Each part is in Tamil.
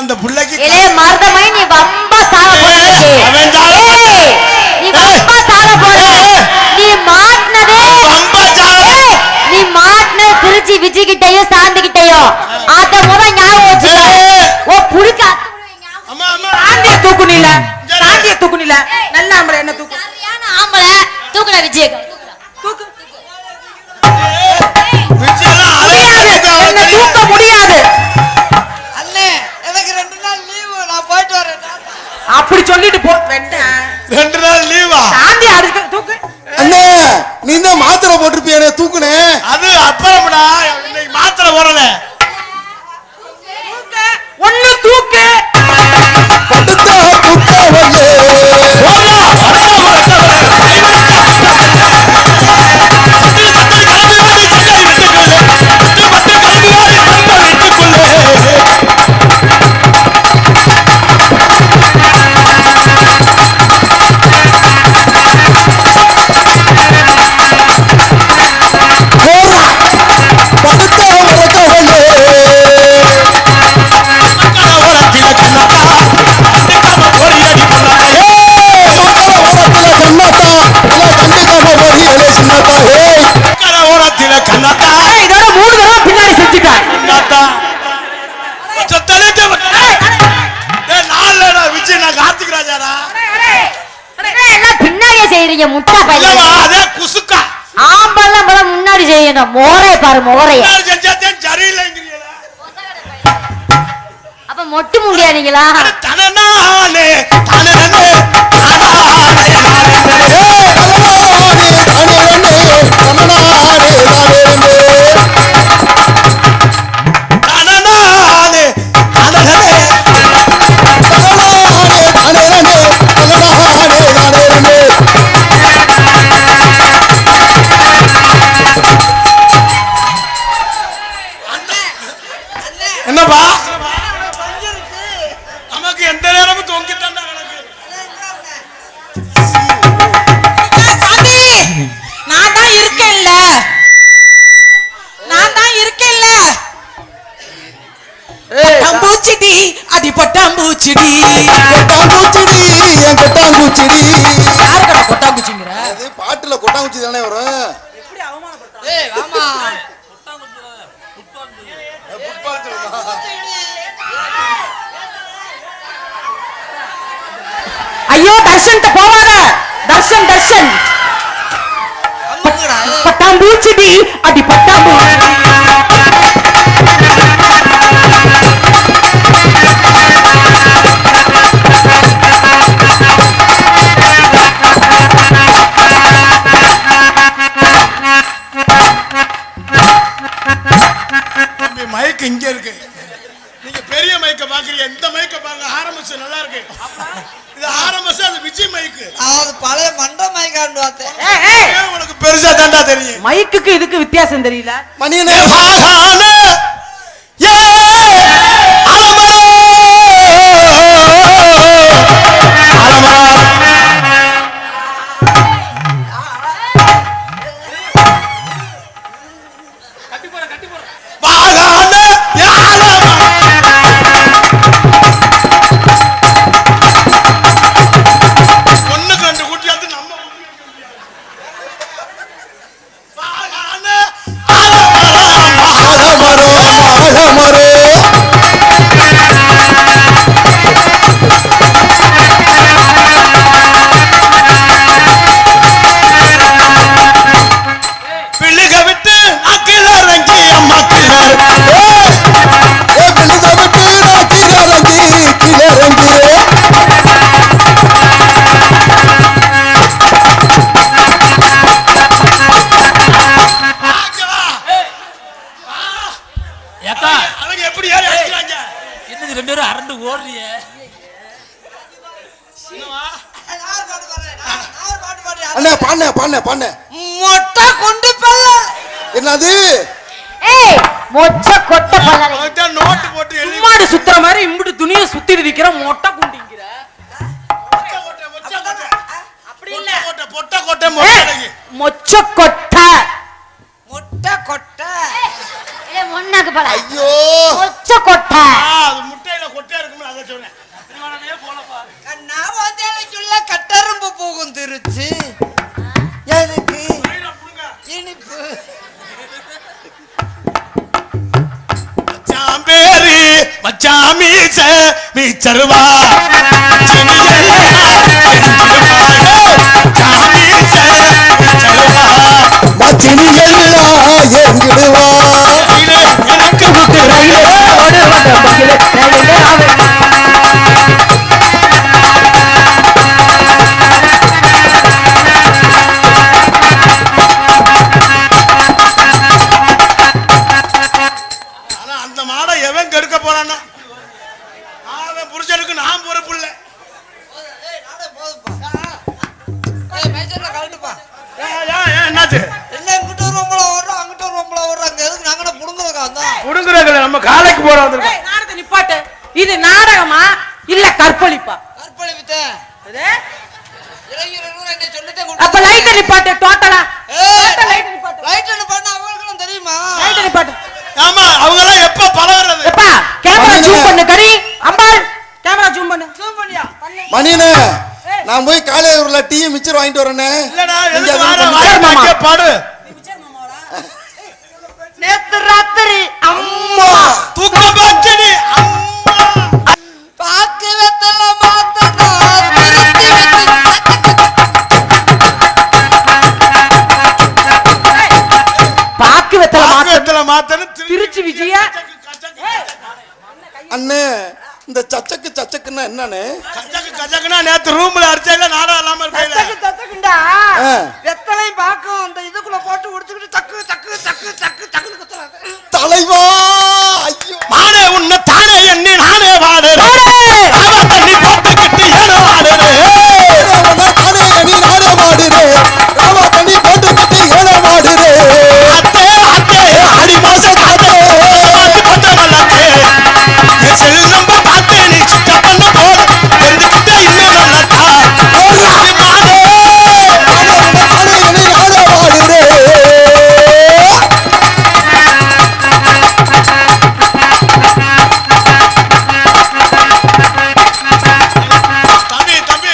அந்த புள்ளைக்கு மருதமை நீ வம்பா சாக நீ மாட்டினதே நீ மாட்டினது திருச்சி விஜய்கிட்டையோ சாந்திக்கிட்டையோ அத முத ஞாபகம் வச்சுக்கோ. ஓ புடிக்க சாந்திய தூக்குனில சாந்திய தூக்குனில நல்ல ஆம்பளை என்ன தூக்கு சரியான ஆம்பளை தூக்குன விஜய் தூக்கு என்ன தூக்க முடியாது அண்ணே. எனக்கு 2 நாள் லீவு, நான் போயிட்டு வரேன். அப்படி சொல்லிட்டு போ. வேண்டாம் 2 நாள் லீவா? சாந்தி அடிச்சு தூக்கு. அண்ணே நீ தான் மாத்திரை போட்டுருப்பியானே தூக்குனே. அது அப்புறம்டா, இன்னைக்கு மாத்திரை போறல. ஒண்ணு தூக்கு. படுத்தா தூக்க வந்து முட்டா பையன் ஆம்பளம் படம் முன்னாடி செய்யணும். மோரை பாரு மோரைய அப்ப மொட்டு முடியாதீங்களா? என்னப்பா நமக்கு எந்த நேரமும் தொங்கிட்டான் நான் தான் இருக்கேன்ல, நான் தான் இருக்கேன்ல. பட்டாம்பூச்சிடி அடி பட்டாம்பூச்சிடி கொட்டாங்குச்சிடி என் கொட்டாங்குச்சிடி. யாருக்கடா கொட்டாங்குச்சிங்கற? அது பாட்டுல கொட்டாங்குச்சி தானே வரும். எப்படி அவமானப்படுற? ஏய் ஆமா ஐயோ தர்ஷன் போவாத. தர்ஷன் தர்ஷன் பட்டாம்பூச்சிடி அடி பட்டாம்பூச்சி. மைக் இங்க இருக்கு. நீங்க பெரிய மைக்க பாக்குறீங்க, இந்த மைக்க பாருங்க. ஆர்எம்எஸ் நல்லா இருக்கு. இது ஆர்எம்எஸ், அது விஜய் மைக். அது பழைய மண்ட மைக்கான்னு பார்த்தேன். உனக்கு பெருசா தாண்டா தெரியும். மைக்குக்கு இதுக்கு வித்தியாசம் தெரியல. மணியனே அண்ணே பாண்ணே பாண்ணே பாண்ணே மொட்டை கொண்டு பல்ல. என்னது? ஏய் மொச்ச கொட்ட பல்லறை. அத நோட் போட்டு எழுதி சும்மாடு சுத்துற மாதிரி இம்புட்டு துணியை சுத்திட்டு நிக்கிற மொட்டை குண்டிங்கற. அப்படி இல்ல. பொட்ட கொட்டை மொட்டை. மொச்ச கொட்டை. மொட்டை கொட்டை. ஏய் மொண்ணாக்கு பல. ஐயோ மொச்ச கொட்டை. அது முட்டையில கொட்டை இருக்கு. மச்சாமி மீச்சருவா எங்கிடுவா எனக்கு விட்டு ரயிலே அந்த மாடை எவன் கெடுக்க போறான்னா அவன் புருஷனுக்கு நான் பொறுப்பு இல்லை. என்னாச்சு புடுங்குறாங்க நம்ம காலைக்கு போறோம். நாடகத்தை நிப்பாட்டு. இது நாடகமா இல்ல கற்பழிப்பா? அப்ப லைட் நிப்பாட்டு. டோட்டலா தெரியுமா? லைட் நிப்பாட்டு. ஆமா அவங்க எல்லாம் எப்ப பழகுறது? எப்பா கேமரா ஜூம் பண்ணு. கரி அம்பாள் கேமரா ஜூம் பண்ணு. ஜூம் பண்ணியா? மணியனே நான் போய் காலையூர்ல டீ மிச்சர் வாங்கிட்டு வரேனே. இல்லடா எதுக்கு வார பாடு. நேத்து ராத்திரி அம்மா தூக்க பாக்கடி அம்மா பாக்கு வெத்தல மாத்தனா பாக்கு வெத்தல மாத்தன திருச்சி விஜய. அண்ணே இந்த சச்சக்குன்னா என்னன்னு? கச்சக்குனா நேத்து ரூம்ல அடிச்சல நாடா இல்லாம இருக்கல. தக்குண்டா வெத்தலை பாக்கும் அந்த இதுக்குள்ள போட்டு உடைச்சிட்டு தக்கு தக்கு தக்கு தக்கு தக்குன்னு குத்துறாங்க. தலைவா ஐயோ மானே உன்னை தானே எண்ணி நானே வாடுறேன். அவ தண்ணி போட்டுக்கிட்டு ஏன வாடுறேன். தானே எண்ணி நானே வாடுறேன். ராவா தண்ணி போட்டுக்கிட்டு ஏன வாடுறேன். அத்தே அத்தே அடி மாசம் அத்தே பாத்து போட்ட வல்லத்தே என் செல்லம் பாத்து நீ சிட்ட பண்ண போற எந்துக்கிட்ட இன்னும் நல்லதா ஓடி மானே தானே எண்ணி நானே வாடுறேன். தம்பி தம்பி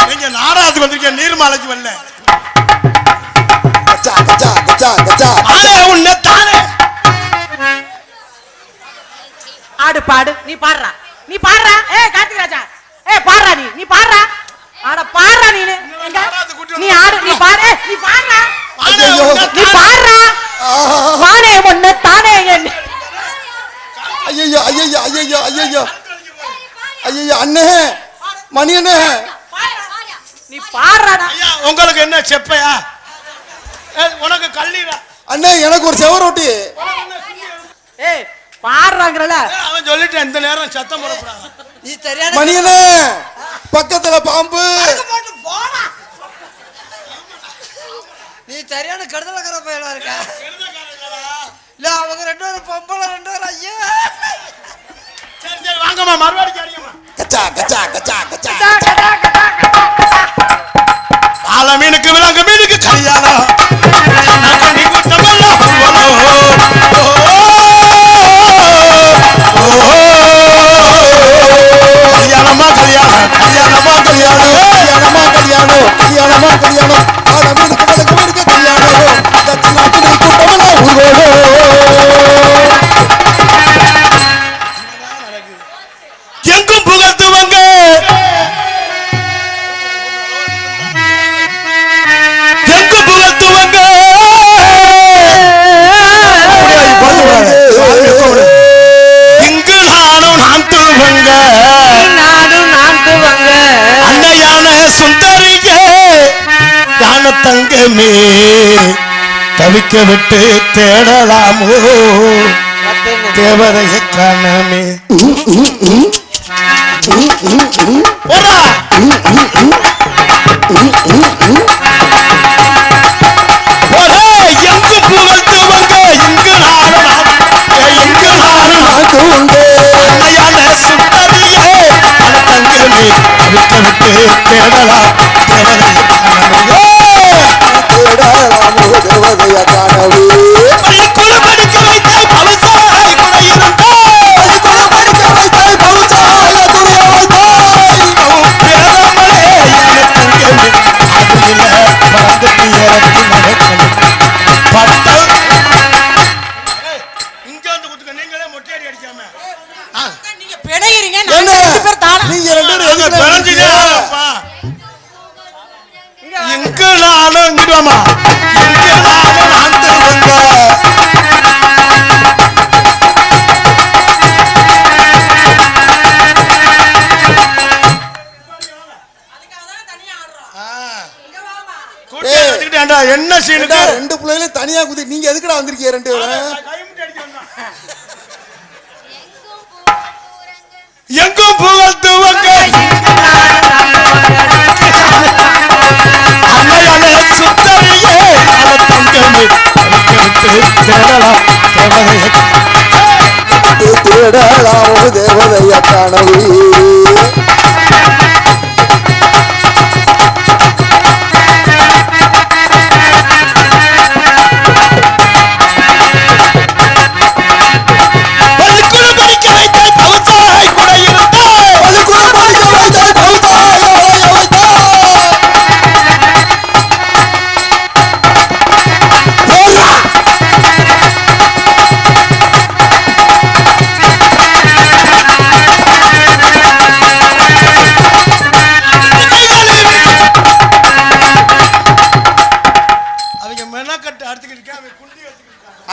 நீங்க நாடகத்துக்கு வந்திருக்க நீர்மாலைக்கு வரல. கச்சா கச்சா கச்சா கச்சா மானே உன்னை தானே ஆடு பாடு. நீ பாடுறா. நீ பாடுறா. கார்த்திக் ராஜா பாடுறா. நீ பாடுறா. ஆட பாடுறா. நீ ஆடு. நீ பாடு. நீ பாடுறா. மானே ஐயோ. உன்னை நீ பாடுறா. வானே ஒண்ணு தானே எண்ணி. ஐயோ ஐயோ ஐயோ ஐயோ ஐயோ அண்ணே மணியண்ணே நீ பாடுறாடா. ஐயா உங்களுக்கு என்ன செப்பையா? உனக்கு கல்லீரா? அண்ணே எனக்கு ஒரு செவரொட்டி. பாடுறாங்கறல அவன் சொல்லிட்டு இந்த நேரம் சத்தம் போடறாங்க. நீ சரியான மணியண்ணே பக்கத்துல பாம்பு. போட்டு போடா. நீ சரியான கடுதலக்கற பையனா இருக்க. இல்ல அவங்க ரெண்டு பேரும் பொம்பளை ரெண்டு பேரும் ஐயா. சரி சரி வாங்கம்மா மறுபடியும் அடிங்கம்மா. கச்சா கச்சா கச்சா கச்சா ஆல மீனுக்கு விலங்கு மீனுக்கு கல்யாணம் நீ குட்டமெல்லாம் கல்யாணமா கல்யாணம் கல்யாணமா கல்யாணம் கல்யாணமா கல்யாணம் கல்யாணமா கல்யாணம் ஆல மீனுக்கு கல்யாணம் தட்சிணாத்தினை கூட்டமெல்லாம் எங்கும் புகழ்த்துவங்க எங்கும் புகழ்த்துவங்க இங்கு நானும் நான் துவங்க அன்னையான சுந்தரியே ஞான தங்கமே தவிக்க விட்டு தேடலாமோ தேவதைய காணமே. போடா போடா எங்கு புகழ்த்துவங்க இங்கு நானும் அன்னையான சுந்தரியே ஞான தங்கமே தவிக்க விட்டு தேடலாம் தேவதைய காணமே. தேவதைய காணவே படிக்க வைத்தாய் பழுத்தாய் குறை இருந்தாய் படிக்க வைத்தாய் பழுத்தாய் துணை வைத்தாய் பேரமலே என தங்கமே அதுல பறந்துட்டு ஏறி நடக்கணும் பட்ட இங்க வந்து குத்துக்க நீங்களே மொட்டையடி அடிக்காம பிணையிறீங்க என்ன நாங்க 2 பேர் தானா நீங்க 2 பேரும் எதுக்கு பிறஞ்சிட்டே வந்தீங்க? இருப்பா. எங்க நானும் இங்கிடுவாமா எங்க நானும் நான் திரும்ப என்ன சீனுக்கு ஏண்டா, 2 பிள்ளைகளும் தனியா குதி நீங்க எதுக்குடா வந்திருக்கீங்க 2 பேரும்? எங்கும் புகழ் துவங்க அன்னையானே சுத்தரையே அவ தங்கமே தேடலாமோ தேவதைய கனவு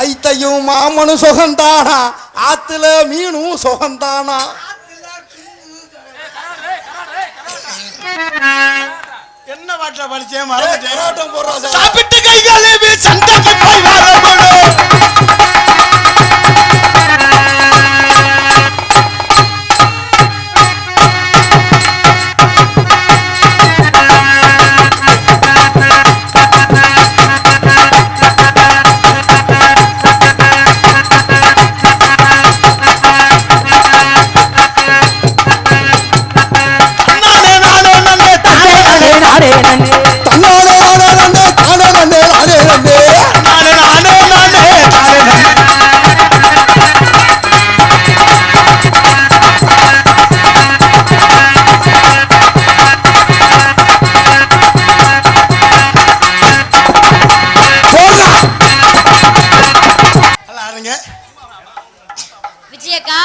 ஐத்தையும் மாமனும் சுகந்தானா ஆத்துல மீனும் சுகந்தானா என்ன பாட்டில படிச்சேன் மறந்துட்டேன் போராட்டம் போடுறா சாப்பிட்டு கைகாலே சண்டைக்கு போய் வரணும் விஜயக்கா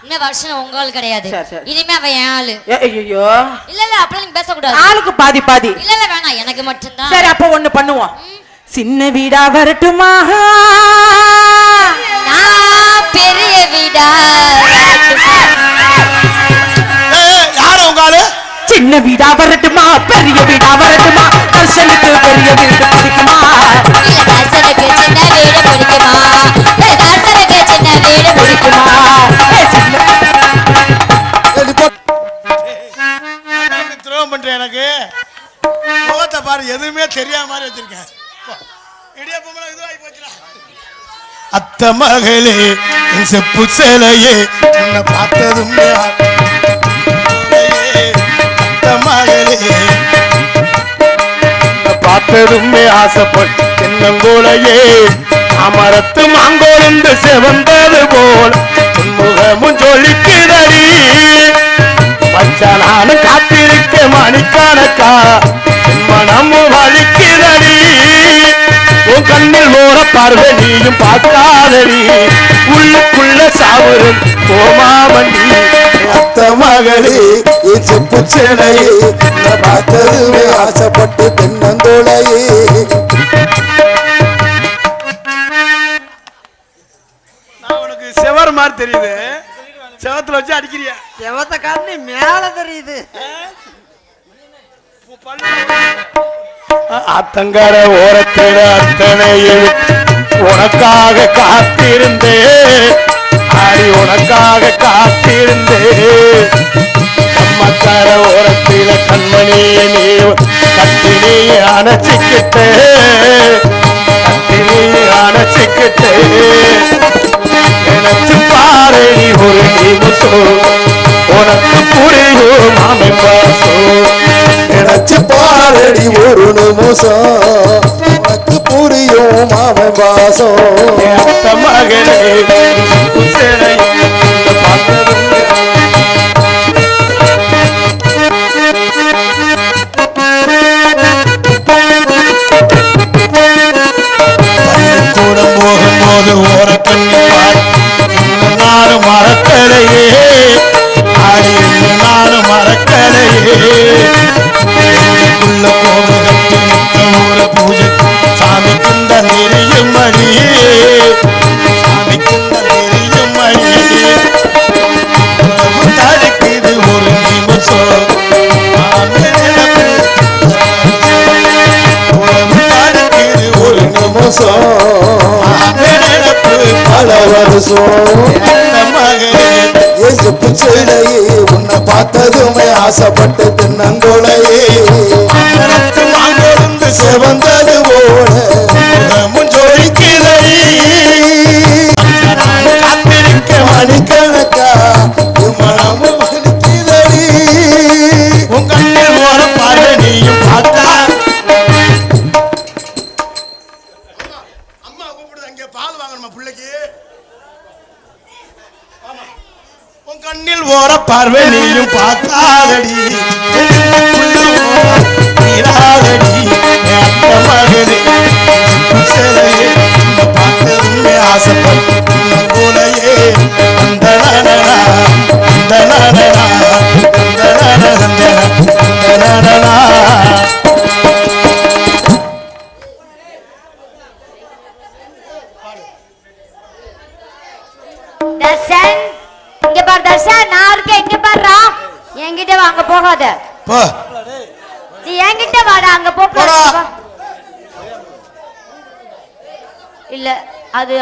இந்த வருஷம் உங்களுக்கு கிடையாது சரி, சரி. இனிமே அவ என் ஆளு ஐயோ இல்ல இல்ல அப்படி நீங்க பேசக்கூடாது ஆளுக்கு பாதி பாதி இல்ல இல்ல வேணாம் எனக்கு மட்டும்தான் சரி அப்ப ஒண்ணு பண்ணுவோம் சின்ன வீடா வரட்டுமா நான் பெரிய வீடா யாரு உங்க ஆளு சின்ன வீடா வரட்டுமா பெரிய வீடா வரட்டுமா தர்ஷனுக்கு பெரிய வீடு பிடிக்குமா இல்ல தர்சனுக்கு சின்ன வீடு பிடிக்குமா இல்ல தர்சனுக்கு சின்ன வீடு பிடிக்குமா துரோகம் பண்றேன் எனக்கு முகத்தை பாரு எதுவுமே தெரியாம மாதிரி வச்சிருக்கேன் இடியாப்பமெல்லாம் இதுவாகி போச்சுடா அத்த மகளே என் செப்பு சேலையே என்ன பார்த்ததும் அத்த மகளே பார்த்ததுமே ஆசைப்பட்டு தென்னங்கோலையே அமரத்து மாங்கோருந்து செவந்தது போல் முகமும் ஜொலிக்குதடி பச்சானாலும் காத்திருக்க மணிக்கணக்கா மனமும் வலிக்குதடி உன் கண்ணில் ஓர பார்வை நீயும் பார்க்காதடி உள்ளுக்குள்ள சாவுரும் கோமாவண்டி அத்த மகளே என் செப்பு சேலையே நான் பார்த்ததுமே ஆசைப்பட்டு தென்னந்தோளையே நான் உனக்கு செவர் மாதிரி தெரியுது செவத்துல வச்சு அடிக்கிறியா செவத்த காரணி மேல தெரியுது அத்தங்கர ஓரத்தில் அத்தனையில் உனக்காக காத்திருந்தே ஆடி உனக்காக காத்திருந்தே அம்மக்கர ஓரத்தில் கண்மணியை நீ கத்தினி அணைச்சிக்கிட்டே கத்தினி அணைச்சிக்கிட்டே நினைச்சு பாரு நீ ஒரு நிமிஷம் உனக்கு புரியும் மாமை பாசம் நினைச்சு பாரடி ஒரு நிமிஷம் உனக்கு புரியும் மாமன் வாசம் அத்த மகளே உசேனை கூட போகும்போது ஓர கண்ணி நாடு மறக்கலையே பிச்சையிலேயே உன்னை பார்த்ததுமே ஆசைப்பட்டு தென்னங்கோலையே மாங்கொழுந்து செவந்தது போல முஞ்சொழிக்கிறே மணிக்கணக்கா மனமும் வலிக்கிறடி உங்க ஓர பாரு நீயும் பார்த்தா அம்மா கூப்பிடுது அங்கே பால் வாங்கணுமா பிள்ளைக்கு உன் கண்ணில் ஓர பார்வை நீயும் பார்த்தாதடி பார்த்ததுமே ஆசைப்பட்டு போலையே அந்த தர்ஷன் இங்க பாரு தர்ஷன் நான் இருக்கேன் இங்க பாருடா என்கிட்ட வாங்க போகாத போ நீ என்கிட்ட வாடா அங்க போ இல்ல அது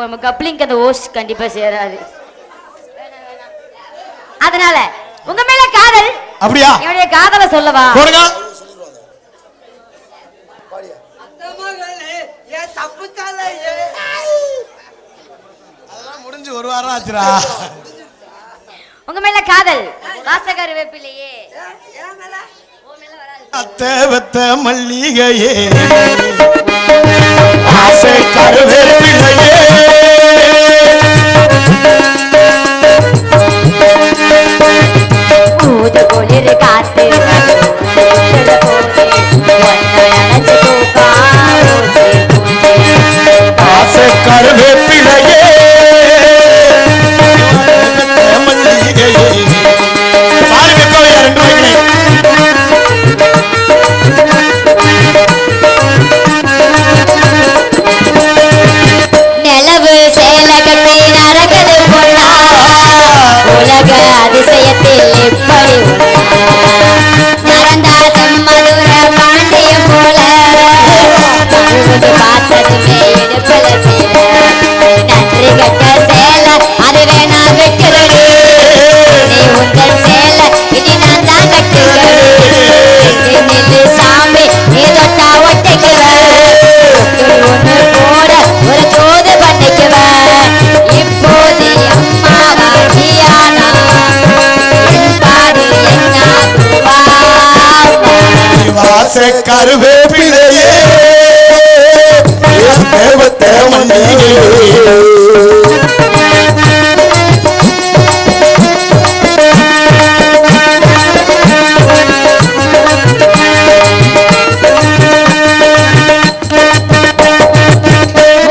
நம்ம கப்ளிங்க்கு அந்த ஓஸ் கண்டிப்பா சேராது அதனால உங்க மேல காதல் அப்படியா என்னுடைய காதலை சொல்லவா போடுங்க அதெல்லாம் முடிஞ்சு ஒரு வாரம் ஆச்சுடா உங்க மேல காதல் வாசகர் வேப்பிலையே அத்தவத்த மல்லிகையே ஆசை கருவேப்பிலையே ஊது குளிர் காத்து ஆசை கருவேப்பிலையே மல்லிகையே பாருங்க கோவையா 2 ரூபாய்க்கு நிலவு சேலை கட்டி நடக்குது பொண்ணா உலக அதிசயத்தில் எப்படி நடந்தா செம்மதுர பாண்டியம் போல பார்த்ததுமே இடுப்பல சேல நன்றி கட்ட சேலை அது வேணா வெட்டுறது நீ உங்கள் சேலை இனி நான் தான் கட்டுகிறது நில்லு சாமி நீ தொட்டா ஒட்டிக்குவ ஒண்ணு போட ஒரு தோது பண்ணிக்குவ இப்போது அம்மாவா நீயானா பாடு என்ன வாசை கருவேப்பிலையே தேவத்த மல்லிகையே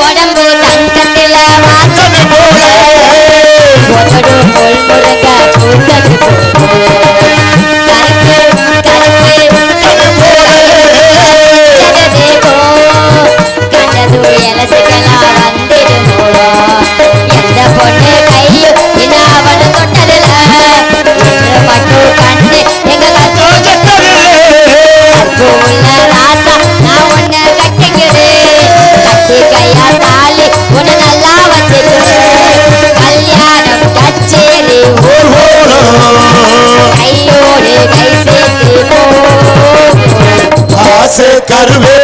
உடம்பு தங்கத்தில வாசனை போல உதடு முள் முருங்க பூத்தது போல ஜெகதேவோ கண்டது எலசுகளா வந்திடுமோ எந்த பொண்ணு கையும் இனி அவனு தொட்டதில்ல இன்று மட்டும் கண்டு எங்க உள்ள ராசா நான் உன்னை கட்டிக்கிறேன் கட்டி கையா தாலி உன்னை நல்லா வச்சுக்கிறேன் கல்யாணம் கச்சேரி கையோடு கை சேர்த்து போ ஆசை கருவே